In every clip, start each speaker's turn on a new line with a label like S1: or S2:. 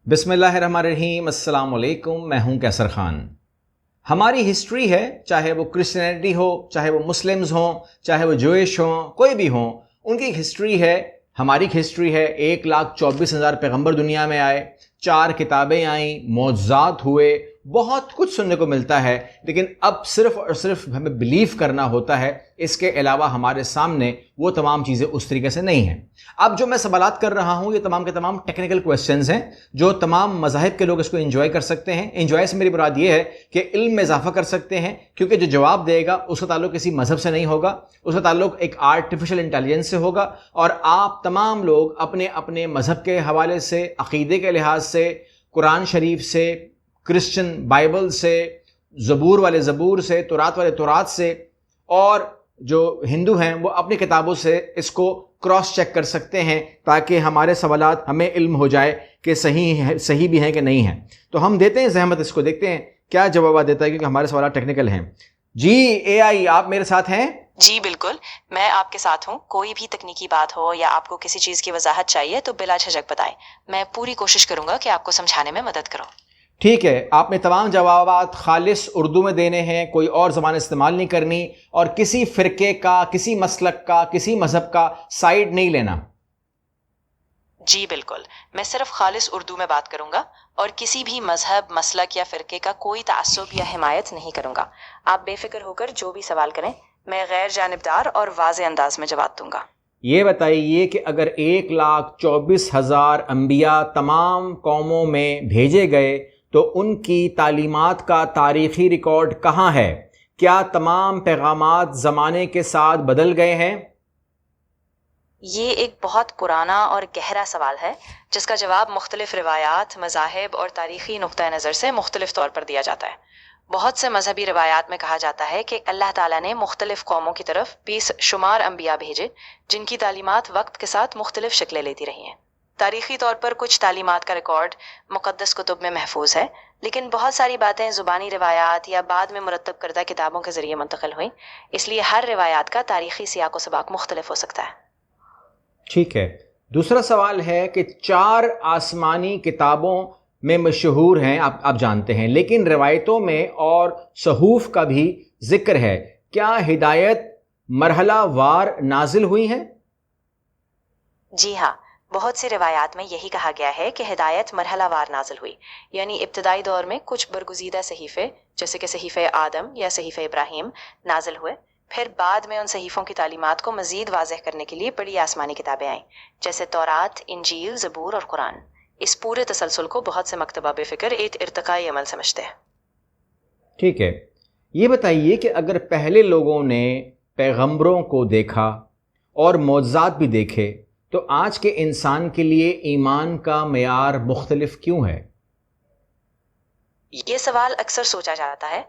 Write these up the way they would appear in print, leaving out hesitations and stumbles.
S1: بسم اللہ الرحمن الرحیم۔ السلام علیکم، میں ہوں کیسر خان۔ ہماری ہسٹری ہے، چاہے وہ کرسچینٹی ہو، چاہے وہ مسلمز ہوں، چاہے وہ جوئش ہوں، کوئی بھی ہوں، ان کی ہسٹری ہے، ہماری ہسٹری ہے۔ 1,24,000 پیغمبر دنیا میں آئے، 4 کتابیں آئیں، معجزات ہوئے، بہت کچھ سننے کو ملتا ہے، لیکن اب صرف اور صرف ہمیں بلیف کرنا ہوتا ہے۔ اس کے علاوہ ہمارے سامنے وہ تمام چیزیں اس طریقے سے نہیں ہیں۔ اب جو میں سوالات کر رہا ہوں، یہ تمام کے تمام ٹیکنیکل کویسچنز ہیں جو تمام مذاہب کے لوگ اس کو انجوائے کر سکتے ہیں۔ انجوائے سے میری مراد یہ ہے کہ علم میں اضافہ کر سکتے ہیں، کیونکہ جو جواب دے گا اس کا تعلق کسی مذہب سے نہیں ہوگا، اس کا تعلق ایک آرٹیفیشل انٹیلیجنس سے ہوگا، اور آپ تمام لوگ اپنے اپنے مذہب کے حوالے سے، عقیدے کے لحاظ سے، قرآن شریف سے، کرسچن بائبل سے، زبور والے زبور سے، تورات والے تورات سے، اور جو ہندو ہیں وہ اپنی کتابوں سے اس کو کراس چیک کر سکتے ہیں، تاکہ ہمارے سوالات ہمیں علم ہو جائے کہ صحیح بھی ہیں کہ نہیں ہیں۔ تو ہم دیتے ہیں زحمت، اس کو دیکھتے ہیں کیا جواب دیتا ہے، کیونکہ ہمارے سوالات ٹیکنیکل ہیں۔ جی اے آئی، آپ میرے ساتھ ہیں؟
S2: جی بالکل، میں آپ کے ساتھ ہوں۔ کوئی بھی تکنیکی بات ہو یا آپ کو کسی چیز کی وضاحت چاہیے تو بلا جھجک بتائیں، میں پوری کوشش کروں گا کہ آپ کو سمجھانے میں مدد کروں۔
S1: ٹھیک ہے، آپ نے تمام جوابات خالص اردو میں دینے ہیں، کوئی اور زبان استعمال نہیں کرنی، اور کسی فرقے کا، کسی مسلک کا، کسی مذہب کا سائیڈ نہیں لینا۔
S2: جی بالکل، میں صرف خالص اردو میں بات کروں گا اور کسی بھی مذہب، مسلک یا فرقے کا کوئی تعصب یا حمایت نہیں کروں گا۔ آپ بے فکر ہو کر جو بھی سوال کریں، میں غیر جانبدار اور واضح انداز میں جواب دوں گا۔
S1: یہ بتائیے کہ اگر 1,24,000 انبیاء تمام قوموں میں بھیجے گئے تو ان کی تعلیمات کا تاریخی ریکارڈ کہاں ہے؟ کیا تمام پیغامات زمانے کے ساتھ بدل گئے ہیں؟
S2: یہ ایک بہت پرانا اور گہرا سوال ہے جس کا جواب مختلف روایات، مذاہب اور تاریخی نقطہ نظر سے مختلف طور پر دیا جاتا ہے۔ بہت سے مذہبی روایات میں کہا جاتا ہے کہ اللہ تعالیٰ نے مختلف قوموں کی طرف 20 شمار انبیاء بھیجے، جن کی تعلیمات وقت کے ساتھ مختلف شکلیں لیتی رہی ہیں۔ تاریخی طور پر کچھ تعلیمات کا ریکارڈ مقدس کتب میں محفوظ ہے، لیکن بہت ساری باتیں زبانی روایات یا بعد میں مرتب کردہ کتابوں کے ذریعے منتقل ہوئیں، اس لیے ہر روایات کا تاریخی سیاق و سباق مختلف ہو سکتا ہے۔
S1: ٹھیک ہے، دوسرا سوال ہے کہ 4 آسمانی کتابوں میں مشہور ہیں، آپ جانتے ہیں، لیکن روایتوں میں اور صحف کا بھی ذکر ہے۔ کیا ہدایت مرحلہ وار نازل ہوئی ہیں؟
S2: جی ہاں، بہت سی روایات میں یہی کہا گیا ہے کہ ہدایت مرحلہ وار نازل ہوئی، یعنی ابتدائی دور میں کچھ برگزیدہ صحیفے جیسے کہ صحیفہ آدم یا صحیفہ ابراہیم نازل ہوئے، پھر بعد میں ان صحیفوں کی تعلیمات کو مزید واضح کرنے کے لیے بڑی آسمانی کتابیں آئیں جیسے تورات، انجیل، زبور اور قرآن۔ اس پورے تسلسل کو بہت سے مکتبہ بے فکر ایک ارتقائی عمل سمجھتے ہیں۔
S1: ٹھیک ہے، یہ بتائیے کہ اگر پہلے لوگوں نے پیغمبروں کو دیکھا اور معجزات بھی دیکھے تو آج کے انسان کے لیے ایمان کا معیار مختلف کیوں ہے؟
S2: یہ سوال اکثر سوچا جاتا ہے۔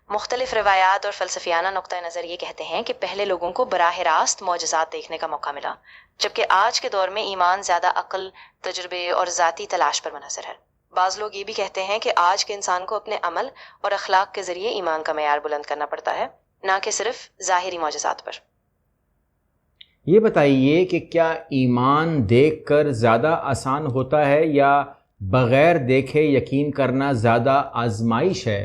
S2: مختلف روایات اور فلسفیانہ نقطہ نظر یہ کہتے ہیں کہ پہلے لوگوں کو براہ راست معجزات دیکھنے کا موقع ملا، جبکہ آج کے دور میں ایمان زیادہ عقل، تجربے اور ذاتی تلاش پر منحصر ہے۔ بعض لوگ یہ بھی کہتے ہیں کہ آج کے انسان کو اپنے عمل اور اخلاق کے ذریعے ایمان کا معیار بلند کرنا پڑتا ہے، نہ کہ صرف ظاہری معجزات پر۔
S1: یہ بتائیے کہ کیا ایمان دیکھ کر زیادہ آسان ہوتا ہے یا بغیر دیکھے یقین کرنا زیادہ آزمائش ہے؟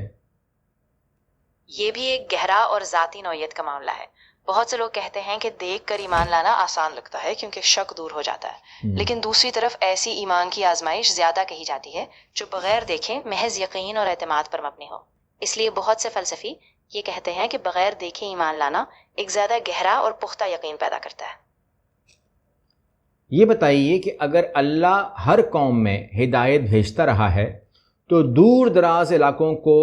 S2: یہ بھی ایک گہرا اور ذاتی نوعیت کا معاملہ ہے۔ بہت سے لوگ کہتے ہیں کہ دیکھ کر ایمان لانا آسان لگتا ہے کیونکہ شک دور ہو جاتا ہے، لیکن دوسری طرف ایسی ایمان کی آزمائش زیادہ کہی جاتی ہے جو بغیر دیکھے محض یقین اور اعتماد پر مبنی ہو۔ اس لیے بہت سے فلسفی یہ کہتے ہیں کہ بغیر دیکھے ایمان لانا ایک زیادہ گہرا اور پختہ یقین پیدا کرتا ہے۔
S1: یہ بتائیے کہ اگر اللہ ہر قوم میں ہدایت بھیجتا رہا ہے تو دور دراز علاقوں کو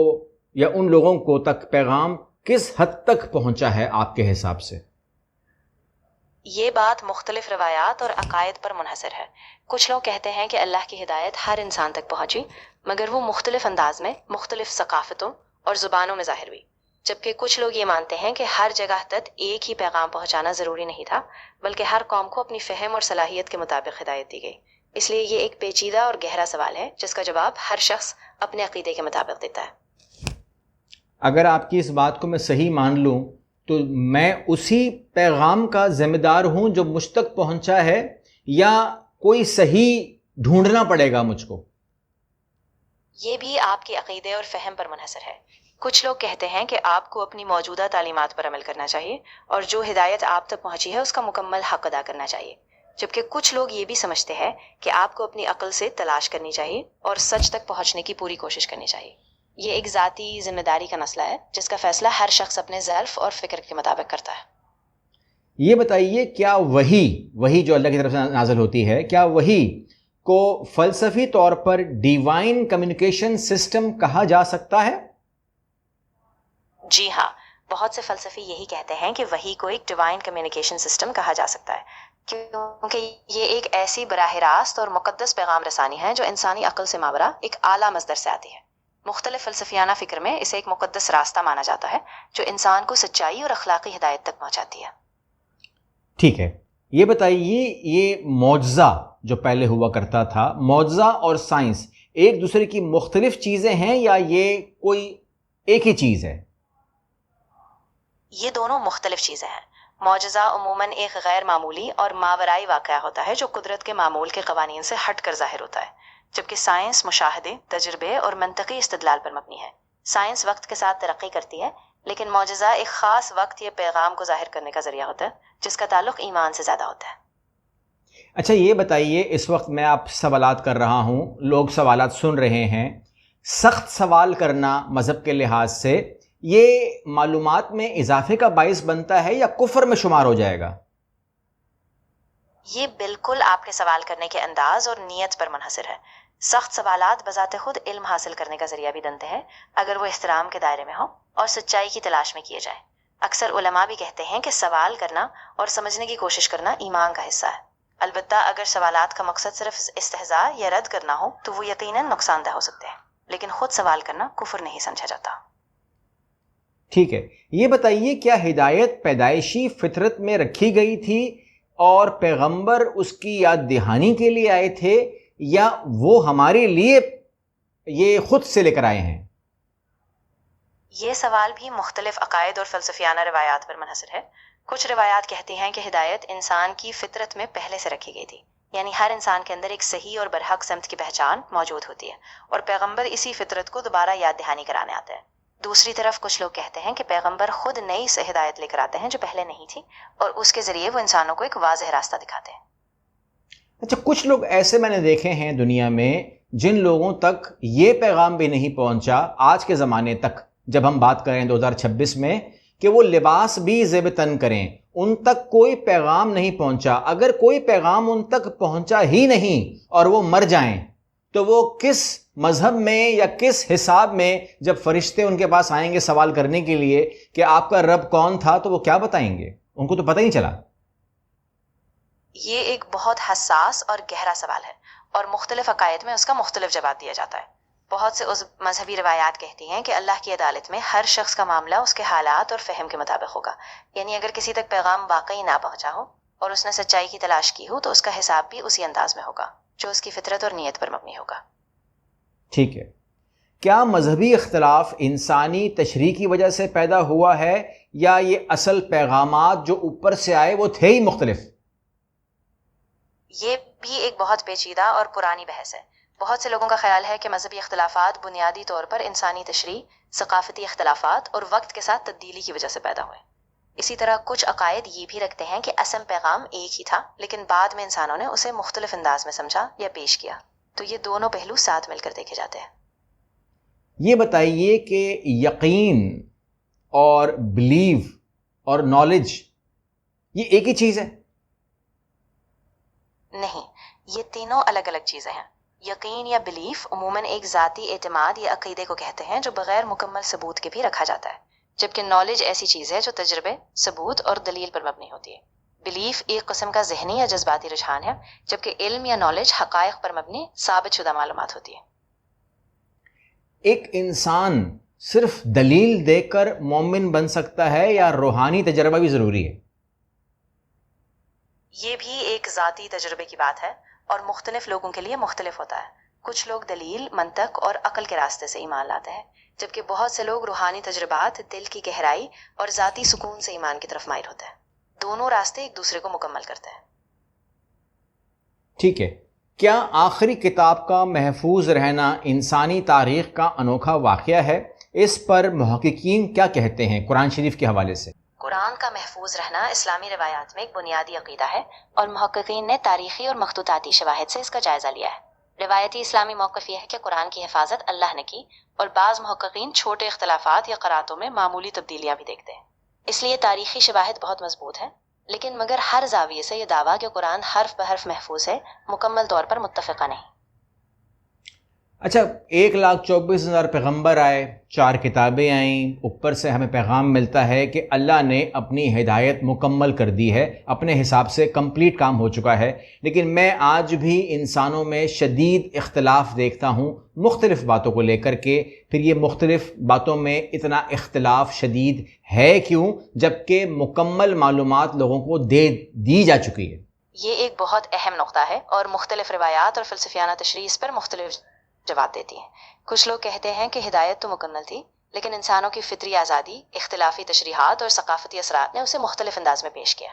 S1: یا ان لوگوں کو تک پیغام کس حد تک پہنچا ہے آپ کے حساب سے؟
S2: یہ بات مختلف روایات اور عقائد پر منحصر ہے۔ کچھ لوگ کہتے ہیں کہ اللہ کی ہدایت ہر انسان تک پہنچی، مگر وہ مختلف انداز میں، مختلف ثقافتوں اور زبانوں میں ظاہر ہوئی، جبکہ کچھ لوگ یہ مانتے ہیں کہ ہر جگہ تک ایک ہی پیغام پہنچانا ضروری نہیں تھا، بلکہ ہر قوم کو اپنی فہم اور صلاحیت کے مطابق ہدایت دی گئی۔ اس لیے یہ ایک پیچیدہ اور گہرا سوال ہے جس کا جواب ہر شخص اپنے عقیدے کے مطابق دیتا ہے۔
S1: اگر آپ کی اس بات کو میں صحیح مان لوں تو میں اسی پیغام کا ذمہ دار ہوں جو مجھ تک پہنچا ہے، یا کوئی صحیح ڈھونڈنا پڑے گا مجھ کو؟
S2: یہ بھی آپ کے عقیدے اور فہم پر منحصر ہے۔ کچھ لوگ کہتے ہیں کہ آپ کو اپنی موجودہ تعلیمات پر عمل کرنا چاہیے اور جو ہدایت آپ تک پہنچی ہے اس کا مکمل حق ادا کرنا چاہیے، جبکہ کچھ لوگ یہ بھی سمجھتے ہیں کہ آپ کو اپنی عقل سے تلاش کرنی چاہیے اور سچ تک پہنچنے کی پوری کوشش کرنی چاہیے۔ یہ ایک ذاتی ذمہ داری کا مسئلہ ہے جس کا فیصلہ ہر شخص اپنے ظرف اور فکر کے مطابق کرتا ہے۔
S1: یہ بتائیے، کیا وہی جو اللہ کی طرف سے نازل ہوتی ہے، کیا وہی کو فلسفی طور پر ڈیوائن کمیونیکیشن سسٹم کہا جا سکتا ہے؟
S2: جی ہاں، بہت سے فلسفی یہی کہتے ہیں کہ وحی کو ایک ڈیوائن کمیونیکیشن سسٹم کہا جا سکتا ہے، کیونکہ یہ ایک ایسی براہ راست اور مقدس پیغام رسانی ہے جو انسانی عقل سے ماورا ایک اعلیٰ مصدر سے آتی ہے۔ مختلف فلسفیانہ فکر میں اسے ایک مقدس راستہ مانا جاتا ہے جو انسان کو سچائی اور اخلاقی ہدایت تک پہنچاتی ہے۔
S1: ٹھیک ہے، یہ بتائیے، یہ معجزہ جو پہلے ہوا کرتا تھا، معجزہ اور سائنس ایک دوسرے کی مختلف چیزیں ہیں یا یہ کوئی ایک ہی چیز ہے؟
S2: یہ دونوں مختلف چیزیں ہیں۔ معجزہ عموماً ایک غیر معمولی اور ماورائی واقعہ ہوتا ہے جو قدرت کے معمول کے قوانین سے ہٹ کر ظاہر ہوتا ہے، جبکہ سائنس مشاہدے، تجربے اور منطقی استدلال پر مبنی ہے۔ سائنس وقت کے ساتھ ترقی کرتی ہے، لیکن معجزہ ایک خاص وقت یا پیغام کو ظاہر کرنے کا ذریعہ ہوتا ہے جس کا تعلق ایمان سے زیادہ ہوتا ہے۔
S1: اچھا، یہ بتائیے، اس وقت میں آپ سوالات کر رہا ہوں، لوگ سوالات سن رہے ہیں، سخت سوال کرنا مذہب کے لحاظ سے یہ معلومات میں اضافے کا باعث بنتا ہے یا کفر میں شمار ہو جائے گا؟
S2: یہ بالکل آپ کے سوال کرنے کے انداز اور نیت پر منحصر ہے۔ سخت سوالات بذات خود علم حاصل کرنے کا ذریعہ بھی بنتے ہیں اگر وہ احترام کے دائرے میں ہوں اور سچائی کی تلاش میں کیے جائیں۔ اکثر علماء بھی کہتے ہیں کہ سوال کرنا اور سمجھنے کی کوشش کرنا ایمان کا حصہ ہے، البتہ اگر سوالات کا مقصد صرف استہزاء یا رد کرنا ہو تو وہ یقیناً نقصان دہ ہو سکتے ہیں، لیکن خود سوال کرنا کفر نہیں سمجھا جاتا۔
S1: ٹھیک ہے، یہ بتائیے، کیا ہدایت پیدائشی فطرت میں رکھی گئی تھی اور پیغمبر اس کی یاد دہانی کے لیے آئے تھے، یا وہ ہمارے لیے یہ خود سے لے کر آئے ہیں؟
S2: یہ سوال بھی مختلف عقائد اور فلسفیانہ روایات پر منحصر ہے۔ کچھ روایات کہتی ہیں کہ ہدایت انسان کی فطرت میں پہلے سے رکھی گئی تھی، یعنی ہر انسان کے اندر ایک صحیح اور برحق سمت کی پہچان موجود ہوتی ہے اور پیغمبر اسی فطرت کو دوبارہ یاد دہانی کرانے آتا ہے۔ دوسری طرف کچھ لوگ کہتے ہیں کہ پیغمبر خود نئی سے ہدایت لے کر آتے ہیں جو پہلے نہیں تھی، اور اس کے ذریعے وہ انسانوں کو ایک واضح راستہ دکھاتے ہیں۔
S1: اچھا، کچھ لوگ ایسے میں نے دیکھے ہیں دنیا میں جن لوگوں تک یہ پیغام بھی نہیں پہنچا آج کے زمانے تک، جب ہم بات کریں 2026 میں، کہ وہ لباس بھی زیب تن کریں، ان تک کوئی پیغام نہیں پہنچا۔ اگر کوئی پیغام ان تک پہنچا ہی نہیں اور وہ مر جائیں تو وہ کس مذہب میں یا کس حساب میں جب فرشتے ان کے پاس آئیں گے سوال کرنے کے لیے کہ آپ کا رب کون تھا، تو وہ کیا بتائیں گے؟ ان کو تو پتہ ہی نہیں چلا۔
S2: یہ ایک بہت حساس اور گہرا سوال ہے اور مختلف عقائد میں اس کا مختلف جواب دیا جاتا ہے۔ بہت سے مذہبی روایات کہتی ہیں کہ اللہ کی عدالت میں ہر شخص کا معاملہ اس کے حالات اور فہم کے مطابق ہوگا، یعنی اگر کسی تک پیغام واقعی نہ پہنچا ہو اور اس نے سچائی کی تلاش کی ہو تو اس کا حساب بھی اسی انداز میں ہوگا جو اس کی فطرت اور نیت پر مبنی ہوگا۔
S1: ٹھیک ہے، کیا مذہبی اختلاف انسانی تشریح کی وجہ سے پیدا ہوا ہے یا یہ اصل پیغامات جو اوپر سے آئے وہ تھے ہی مختلف؟
S2: یہ بھی ایک بہت پیچیدہ اور پرانی بحث ہے۔ بہت سے لوگوں کا خیال ہے کہ مذہبی اختلافات بنیادی طور پر انسانی تشریح، ثقافتی اختلافات اور وقت کے ساتھ تبدیلی کی وجہ سے پیدا ہوئے۔ اسی طرح کچھ عقائد یہ بھی رکھتے ہیں کہ اصل پیغام ایک ہی تھا، لیکن بعد میں انسانوں نے اسے مختلف انداز میں سمجھا یا پیش کیا، تو یہ دونوں پہلو ساتھ مل کر دیکھے جاتے ہیں۔
S1: یہ بتائیے کہ یقین اور بلیو اور نالج یہ ایک ہی چیز ہے؟
S2: نہیں، یہ تینوں الگ الگ چیزیں ہیں۔ یقین یا بلیف عموماً ایک ذاتی اعتماد یا عقیدے کو کہتے ہیں جو بغیر مکمل ثبوت کے بھی رکھا جاتا ہے، جبکہ نالج ایسی چیز ہے جو تجربے، ثبوت اور دلیل پر مبنی ہوتی ہے۔ بلیف ایک قسم کا ذہنی یا جذباتی رجحان ہے، جبکہ علم یا نالج حقائق پر مبنی ثابت شدہ معلومات ہوتی ہے۔
S1: ایک انسان صرف دلیل دے کر مومن بن سکتا ہے یا روحانی تجربہ بھی ضروری ہے؟
S2: یہ بھی ایک ذاتی تجربے کی بات ہے اور مختلف لوگوں کے لیے مختلف ہوتا ہے۔ کچھ لوگ دلیل، منطق اور عقل کے راستے سے ایمان لاتے ہیں، جبکہ بہت سے لوگ روحانی تجربات، دل کی گہرائی اور ذاتی سکون سے ایمان کی طرف مائل ہوتے ہیں۔ دونوں راستے ایک دوسرے کو مکمل کرتے ہیں۔
S1: ٹھیک ہے، کیا آخری کتاب کا محفوظ رہنا انسانی تاریخ کا انوکھا واقعہ ہے؟ اس پر محققین کیا کہتے ہیں قرآن شریف کے حوالے سے؟
S2: قرآن کا محفوظ رہنا اسلامی روایات میں ایک بنیادی عقیدہ ہے اور محققین نے تاریخی اور مخطوطاتی شواہد سے اس کا جائزہ لیا ہے۔ روایتی اسلامی موقف یہ ہے کہ قرآن کی حفاظت اللہ نے کی، اور بعض محققین چھوٹے اختلافات یا قراتوں میں معمولی تبدیلیاں بھی دیکھتے ہیں، اس لیے تاریخی شواہد بہت مضبوط ہیں۔ لیکن مگر ہر زاویے سے یہ دعویٰ کہ قرآن حرف بحرف محفوظ ہے مکمل طور پر متفقہ نہیں۔
S1: اچھا، 1,24,000 پیغمبر آئے، 4 کتابیں آئیں، اوپر سے ہمیں پیغام ملتا ہے کہ اللہ نے اپنی ہدایت مکمل کر دی ہے، اپنے حساب سے کمپلیٹ کام ہو چکا ہے، لیکن میں آج بھی انسانوں میں شدید اختلاف دیکھتا ہوں مختلف باتوں کو لے کر کے۔ پھر یہ مختلف باتوں میں اتنا اختلاف شدید ہے کیوں، جبکہ مکمل معلومات لوگوں کو دی جا چکی ہے؟
S2: یہ ایک بہت اہم نقطہ ہے اور مختلف روایات اور فلسفیانہ تشریح اس پر مختلف جواب دیتی ہیں۔ کچھ لوگ کہتے ہیں کہ ہدایت تو مکمل تھی، لیکن انسانوں کی فطری آزادی، اختلافی تشریحات اور ثقافتی اثرات نے اسے مختلف انداز میں پیش کیا۔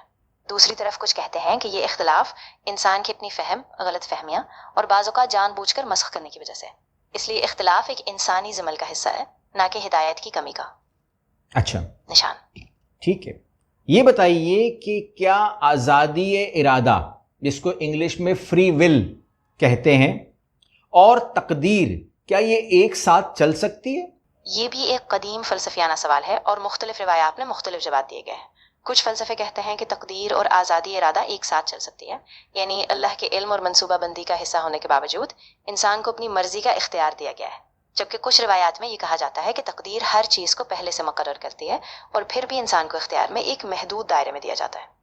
S2: دوسری طرف کچھ کہتے ہیں کہ یہ اختلاف انسان کی اپنی فہم، غلط فہمیاں اور بعض اوقات جان بوجھ کر مسخ کرنے کی وجہ سے، اس لیے اختلاف ایک انسانی زمل کا حصہ ہے، نہ کہ ہدایت کی کمی کا
S1: اچھا
S2: نشان۔
S1: ٹھیک ہے، یہ بتائیے کہ کیا آزادی ارادہ، جس کو انگلش میں فری ول کہتے ہیں، اور تقدیر، کیا یہ ایک ساتھ چل سکتی ہے؟
S2: یہ بھی ایک قدیم فلسفیانہ سوال ہے اور مختلف روایات میں مختلف جواب دیے گئے ہیں۔ کچھ فلسفے کہتے ہیں کہ تقدیر اور آزادی ارادہ ایک ساتھ چل سکتی ہے، یعنی اللہ کے علم اور منصوبہ بندی کا حصہ ہونے کے باوجود انسان کو اپنی مرضی کا اختیار دیا گیا ہے، جبکہ کچھ روایات میں یہ کہا جاتا ہے کہ تقدیر ہر چیز کو پہلے سے مقرر کرتی ہے اور پھر بھی انسان کو اختیار میں ایک محدود دائرے میں دیا جاتا ہے۔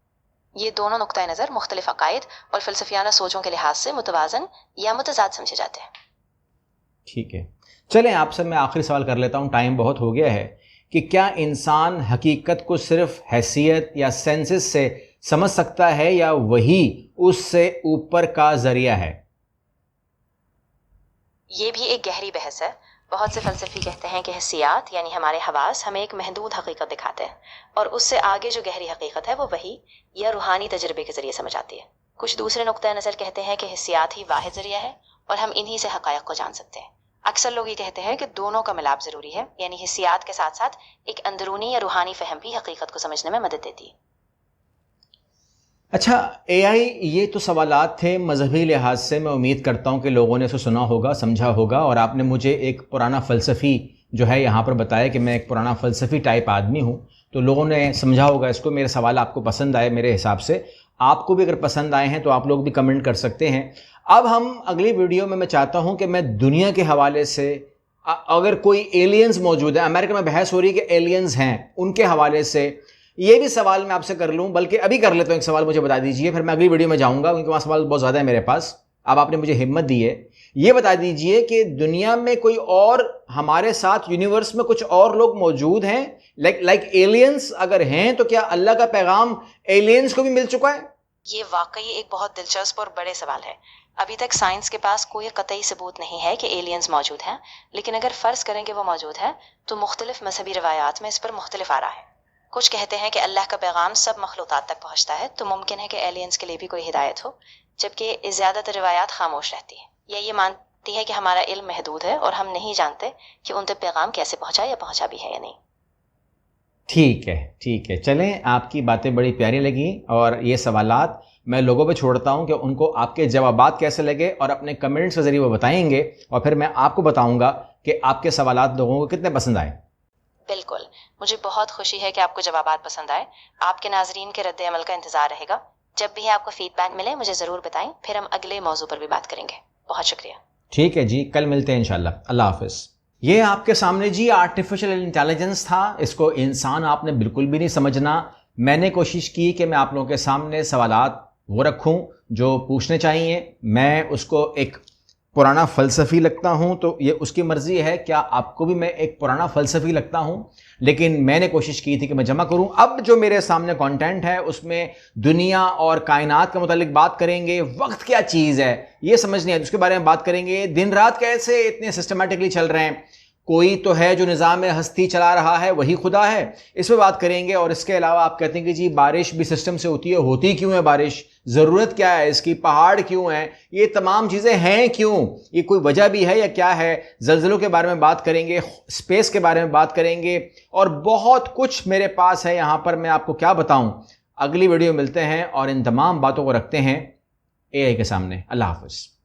S2: یہ دونوں نقطۂ نظر مختلف عقائد اور فلسفیانہ سوچوں کے لحاظ سے متوازن یا متضاد سمجھے جاتے ہیں۔
S1: ٹھیک ہے، چلیں آپ سے میں آخری سوال کر لیتا ہوں، ٹائم بہت ہو گیا ہے، کہ کیا انسان حقیقت کو صرف حیثیت یا سینسز سے سمجھ سکتا ہے یا وہی اس سے اوپر کا ذریعہ ہے؟
S2: یہ بھی ایک گہری بحث ہے۔ بہت سے فلسفی کہتے ہیں کہ حسیات یعنی ہمارے حواس ہمیں ایک محدود حقیقت دکھاتے ہیں، اور اس سے آگے جو گہری حقیقت ہے وہ وحی یا روحانی تجربے کے ذریعے سمجھ آتی ہے۔ کچھ دوسرے نقطۂ نظر کہتے ہیں کہ حسیات ہی واحد ذریعہ ہے اور ہم انہی سے حقائق کو جان سکتے ہیں۔ اکثر لوگ یہ کہتے ہیں کہ دونوں کا ملاپ ضروری ہے، یعنی حسیات کے ساتھ ساتھ ایک اندرونی یا روحانی فہم بھی حقیقت کو سمجھنے میں مدد دیتی ہے۔
S1: اچھا اے آئی، یہ تو سوالات تھے مذہبی لحاظ سے، میں امید کرتا ہوں کہ لوگوں نے اسے سنا ہوگا، سمجھا ہوگا، اور آپ نے مجھے ایک پرانا فلسفی جو ہے یہاں پر بتایا کہ میں ایک پرانا فلسفی ٹائپ آدمی ہوں، تو لوگوں نے سمجھا ہوگا اس کو۔ میرے سوال آپ کو پسند آئے، میرے حساب سے آپ کو بھی اگر پسند آئے ہیں تو آپ لوگ بھی کمنٹ کر سکتے ہیں۔ اب ہم اگلی ویڈیو میں چاہتا ہوں کہ میں دنیا کے حوالے سے، اگر کوئی ایلینز موجود ہیں، امریکہ میں بحث ہو رہی ہے کہ ایلینز ہیں، ان کے حوالے سے یہ بھی سوال میں آپ سے کر لوں، بلکہ ابھی کر لیتا ہوں، ایک سوال مجھے بتا دیجئے، پھر میں اگلی ویڈیو میں جاؤں گا کیونکہ وہاں سوال بہت زیادہ ہے میرے پاس۔ اب آپ نے مجھے ہمت دی ہے، یہ بتا دیجئے کہ دنیا میں کوئی اور ہمارے ساتھ یونیورس میں کچھ اور لوگ موجود ہیں لائک ایلینز؟ اگر ہیں تو کیا اللہ کا پیغام ایلینز کو بھی مل چکا ہے؟
S2: یہ واقعی ایک بہت دلچسپ اور بڑے سوال ہے۔ ابھی تک سائنس کے پاس کوئی قطعی ثبوت نہیں ہے کہ ایلینز موجود ہیں، لیکن اگر فرض کریں کہ وہ موجود ہیں تو مختلف مذہبی روایات میں اس پر مختلف آ رہا ہے۔ کچھ کہتے ہیں کہ اللہ کا پیغام سب مخلوقات تک پہنچتا ہے، تو ممکن ہے کہ ایلینز کے لیے بھی کوئی ہدایت ہو، جبکہ زیادہ تر روایات خاموش رہتی ہیں یا یہ مانتی ہے کہ ہمارا علم محدود ہے اور ہم نہیں جانتے کہ ان تک پیغام کیسے پہنچا یا پہنچا بھی ہے یا نہیں۔
S1: ٹھیک ہے، ٹھیک ہے، چلیں، آپ کی باتیں بڑی پیاری لگیں، اور یہ سوالات میں لوگوں پہ چھوڑتا ہوں کہ ان کو آپ کے جوابات کیسے لگے، اور اپنے کمنٹس کے ذریعے وہ بتائیں گے، اور پھر میں آپ کو بتاؤں گا کہ آپ کے سوالات لوگوں کو کتنے پسند آئے۔
S2: بالکل، مجھے بہت خوشی ہے کہ آپ کو جوابات پسند آئے۔ آپ کے ناظرین کے رد عمل کا انتظار رہے گا۔ جب بھی آپ کو فیڈ بیک ملے مجھے ضرور بتائیں، پھر ہم اگلے موضوع پر بھی بات کریں گے۔ بہت شکریہ۔
S1: ٹھیک ہے جی، کل ملتے ہیں انشاءاللہ۔ اللہ حافظ۔ یہ آپ کے سامنے جی آرٹیفیشل انٹیلیجنس تھا، اس کو انسان آپ نے بالکل بھی نہیں سمجھنا۔ میں نے کوشش کی کہ میں آپ لوگوں کے سامنے سوالات وہ رکھوں جو پوچھنے چاہیے۔ میں اس کو ایک پرانا فلسفی لگتا ہوں تو یہ اس کی مرضی ہے، کیا آپ کو بھی میں ایک پرانا فلسفی لگتا ہوں، لیکن میں نے کوشش کی تھی کہ میں جمع کروں۔ اب جو میرے سامنے کانٹینٹ ہے اس میں دنیا اور کائنات کے متعلق بات کریں گے، وقت کیا چیز ہے یہ سمجھنی ہے، اس کے بارے میں بات کریں گے، دن رات کیسے اتنے سسٹمیٹکلی چل رہے ہیں، کوئی تو ہے جو نظام ہستی چلا رہا ہے، وہی خدا ہے، اس پہ بات کریں گے۔ اور اس کے علاوہ آپ کہتے ہیں کہ جی بارش بھی سسٹم سے ہوتی ہے، ہوتی کیوں ہے بارش؟ ضرورت کیا ہے اس کی، پہاڑ کیوں ہیں، یہ تمام چیزیں ہیں کیوں، یہ کوئی وجہ بھی ہے یا کیا ہے. زلزلوں کے بارے میں بات کریں گے، اسپیس کے بارے میں بات کریں گے، اور بہت کچھ میرے پاس ہے یہاں پر. میں آپ کو کیا بتاؤں. اگلی ویڈیو ملتے ہیں اور ان تمام باتوں کو رکھتے ہیں اے آئی کے سامنے. اللہ حافظ.